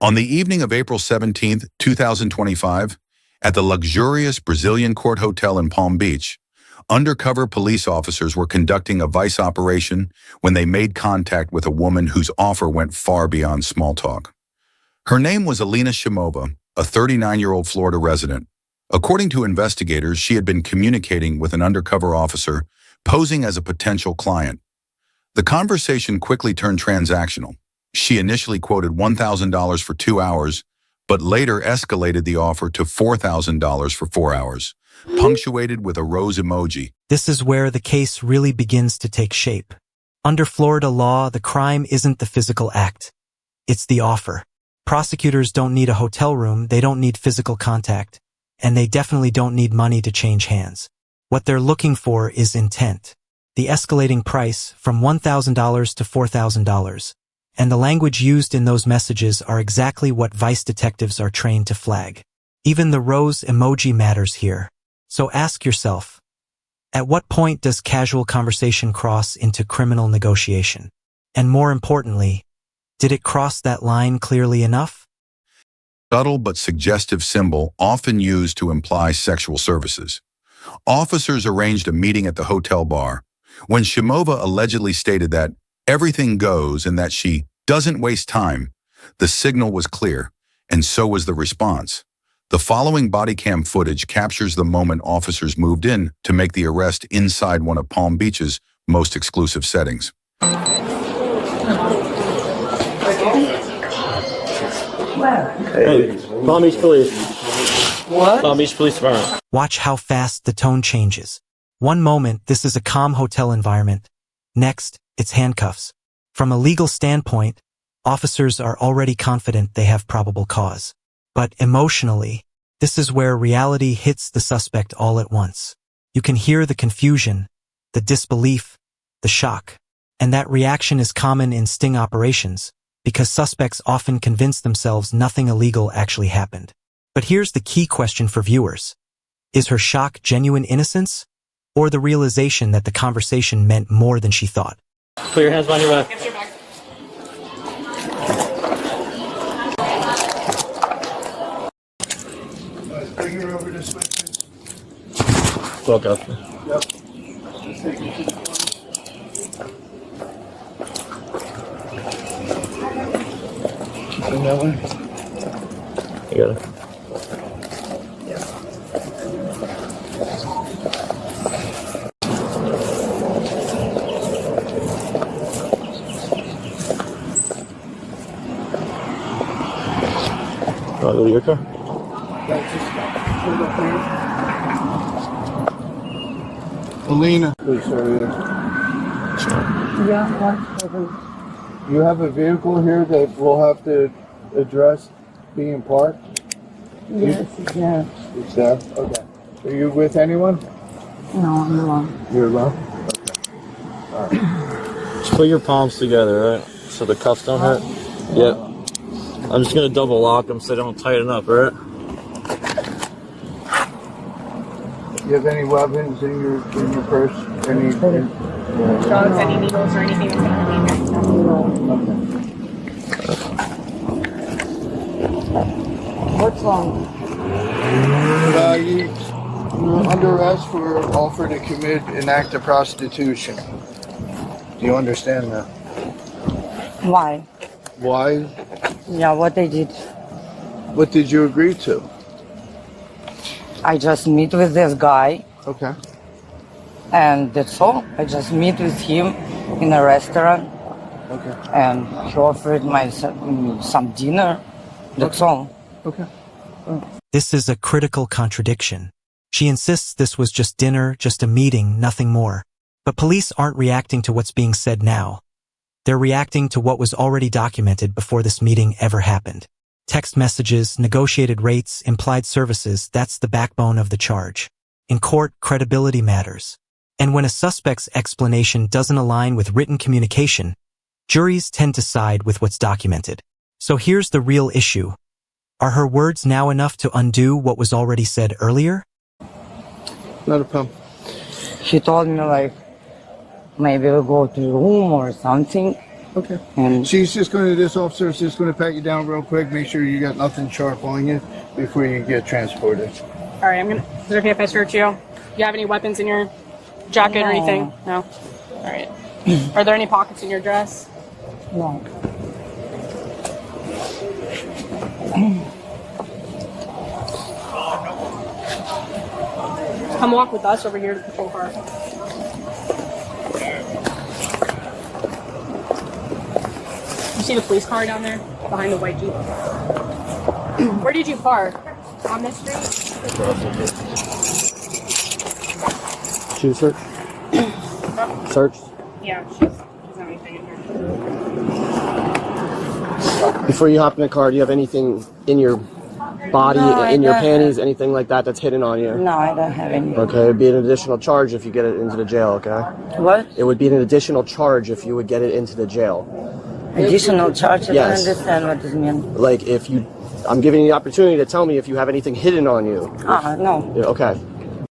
On the evening of April 17, 2025, at the luxurious Brazilian Court Hotel in Palm Beach, undercover police officers were conducting a vice operation when they made contact with a woman whose offer went far beyond small talk. Her name was Alina Shimova, a 39-year-old Florida resident. According to investigators, she had been communicating with an undercover officer posing as a potential client. The conversation quickly turned transactional. She initially quoted $1,000 for 2 hours, but later escalated the offer to $4,000 for 4 hours, punctuated with a rose emoji. This is where the case really begins to take shape. Under Florida law, the crime isn't the physical act. It's the offer. Prosecutors don't need a hotel room, they don't need physical contact, and they definitely don't need money to change hands. What they're looking for is intent. The escalating price from $1,000 to $4,000. And the language used in those messages are exactly what vice detectives are trained to flag. Even the rose emoji matters here. So ask yourself, at what point does casual conversation cross into criminal negotiation? And more importantly, did it cross that line clearly enough? Subtle but suggestive symbol often used to imply sexual services. Officers arranged a meeting at the hotel bar. When Shimova allegedly stated that everything goes and that she doesn't waste time, the signal was clear, and so was the response. The following body cam footage captures the moment officers moved in to make the arrest inside one of Palm Beach's most exclusive settings. Hey, Palm Beach Police. What? Palm Beach Police Department. Watch how fast the tone changes. One moment, this is a calm hotel environment. Next, it's handcuffs. From a legal standpoint, officers are already confident they have probable cause. But emotionally, this is where reality hits the suspect all at once. You can hear the confusion, the disbelief, the shock. And that reaction is common in sting operations, because suspects often convince themselves nothing illegal actually happened. But here's the key question for viewers. Is her shock genuine innocence, or the realization that the conversation meant more than she thought? Put your hands behind your back. Get your back. Bring her over this way, please. Walk up. Yep. Just take you to the front. Bring that way. You got it. Want to go to your car? Alina. Please, sorry. Yeah, what? You have a vehicle here that we'll have to address being parked? Yes, yeah. It's there? Okay. Are you with anyone? No, I'm alone. You're alone? Okay. Alright. Just put your palms together, right? So the cuffs don't hurt. Yep. I'm just gonna double lock them so they don't tighten up, alright? You have any weapons in your purse? Any Drugs, any needles or anything that's gonna hurt me? What's wrong? You're under arrest for offer to commit an act of prostitution. Do you understand that? Why? Why? Yeah, what they did. What did you agree to? I just meet with this guy Okay. and that's all. I just meet with him in a restaurant Okay. and he offered me some dinner. That's all. Okay. This is a critical contradiction. She insists this was just dinner, just a meeting, nothing more. But police aren't reacting to what's being said now. They're reacting to what was already documented before this meeting ever happened. Text messages, negotiated rates, implied services, that's the backbone of the charge. In court, credibility matters. And when a suspect's explanation doesn't align with written communication, juries tend to side with what's documented. So here's the real issue. Are her words now enough to undo what was already said earlier? Not a problem. He told me like, maybe we'll go to a room or something. Okay. And This officer's just going to pat you down real quick, make sure you got nothing sharp on you before you get transported. All right, is it okay if I search you? Do you have any weapons in your jacket or anything? No. All right. Are there any pockets in your dress? no. Come walk with us over here to the patrol car. You see the police car down there behind the white Jeep? Where did you park? On this street? Shoe search? Search? Yeah, she's not anything in here. Before you hop in the car, do you have anything in your body, No, I in your don't. panties, anything like that that's hidden on you? No, I don't have any. Okay, it'd be an additional charge if you get it into the jail, okay? What? It would be an additional charge if you would get it into the jail. Additional charge? I Yes. don't understand what this means. Like if you, I'm giving you the opportunity to tell me if you have anything hidden on you. No. Yeah, okay.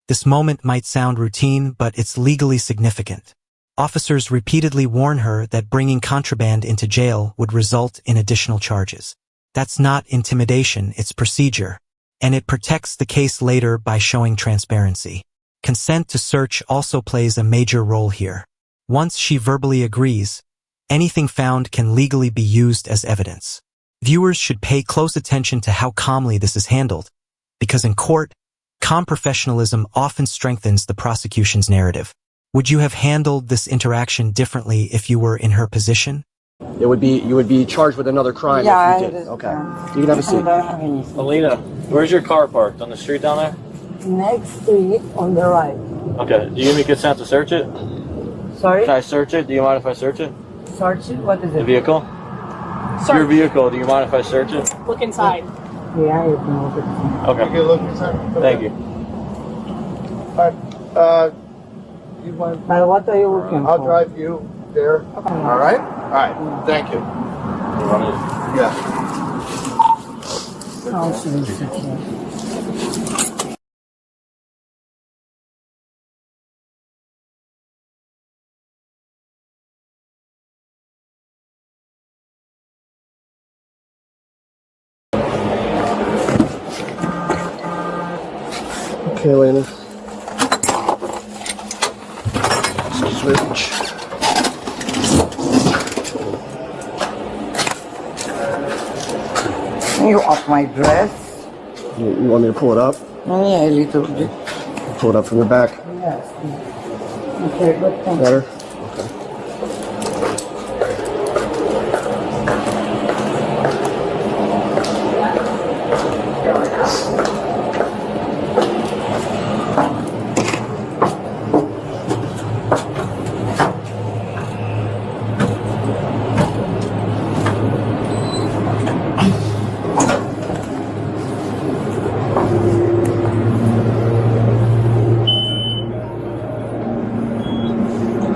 This moment might sound routine, but it's legally significant. Officers repeatedly warn her that bringing contraband into jail would result in additional charges. That's not intimidation, it's procedure. And it protects the case later by showing transparency. Consent to search also plays a major role here. Once she verbally agrees, anything found can legally be used as evidence. Viewers should pay close attention to how calmly this is handled, because in court, calm professionalism often strengthens the prosecution's narrative. Would you have handled this interaction differently if you were in her position? It would be, you would be charged with another crime Yeah, if you I did. Okay. understand. You can have a I seat. don't have anything. Alina, where's your car parked? On the street down there? Next street on the right. Okay. Do you give me consent to search it? Sorry? Can I search it? Do you mind if I search it? Search it? What is The it? vehicle? Search. Your vehicle. Do you mind if I search it? Look inside. Yeah, you can look at Okay. You look inside. Thank you. You want? it. But what are you looking I'll for? drive you there. All right. All right. Thank you. Yeah. Oh, she will sit here. Okay, Elena. Switch. You off my dress? You want me to pull it up? Yeah, a little bit. Pull it up from the back. Yes. Okay, good. Thank you. Better?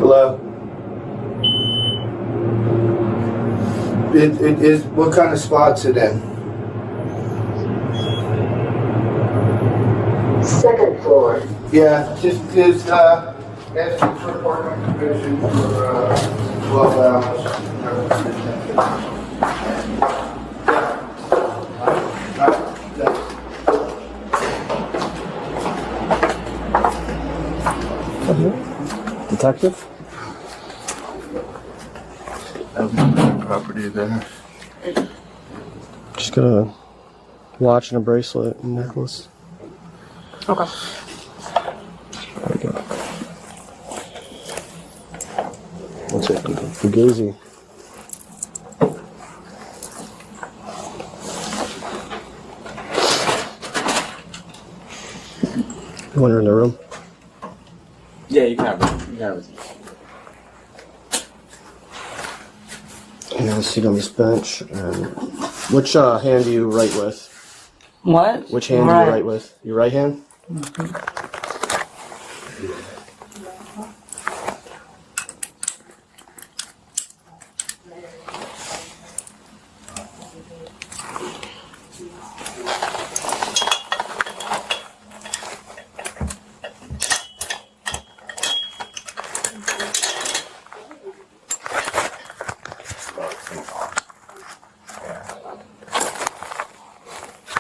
Hello. It is. What kind of spot's it in? Second floor. Yeah, just asking for parking permission for 12 hours. Detective? Property there. Just got a watch and a bracelet and necklace. Okay. There we go. What's it? Fugazi. You want her in the room? Yeah, you can have it. You can have it. Yeah, sit on this bench. And which hand do you write with? What? Which hand do you write with? Your right hand?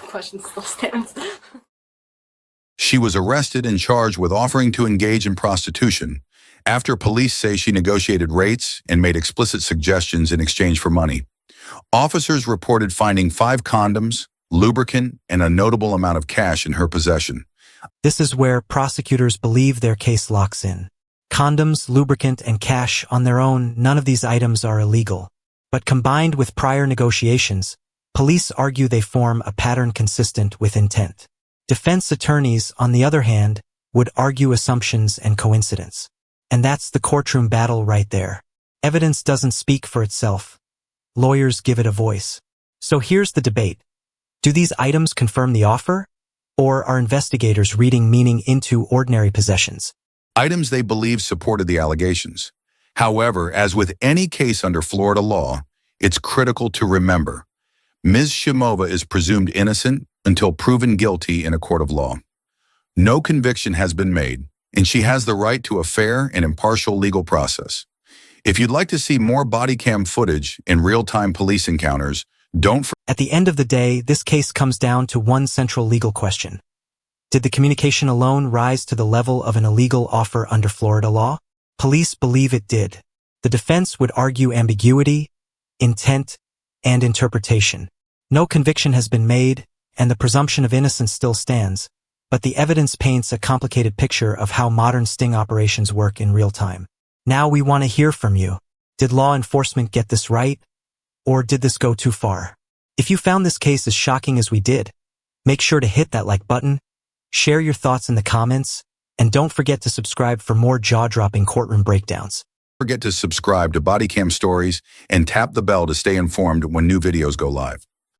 question still stands. She was arrested and charged with offering to engage in prostitution after police say she negotiated rates and made explicit suggestions in exchange for money. Officers reported finding 5 condoms, lubricant, and a notable amount of cash in her possession. This is where prosecutors believe their case locks in. Condoms, lubricant, and cash on their own, none of these items are illegal. But combined with prior negotiations, police argue they form a pattern consistent with intent. Defense attorneys, on the other hand, would argue assumptions and coincidence. And that's the courtroom battle right there. Evidence doesn't speak for itself. Lawyers give it a voice. So here's the debate. Do these items confirm the offer? Or are investigators reading meaning into ordinary possessions? Items they believe supported the allegations. However, as with any case under Florida law, it's critical to remember, Ms. Shimova is presumed innocent until proven guilty in a court of law. No conviction has been made, and she has the right to a fair and impartial legal process. If you'd like to see more body cam footage and real-time police encounters, don't forget. At the end of the day, this case comes down to one central legal question. Did the communication alone rise to the level of an illegal offer under Florida law? Police believe it did. The defense would argue ambiguity, intent, and interpretation. No conviction has been made, and the presumption of innocence still stands, but the evidence paints a complicated picture of how modern sting operations work in real time. Now we want to hear from you. Did law enforcement get this right? Or did this go too far? If you found this case as shocking as we did, make sure to hit that like button, share your thoughts in the comments, and don't forget to subscribe for more jaw-dropping courtroom breakdowns. Don't forget to subscribe to Bodycam Stories and tap the bell to stay informed when new videos go live.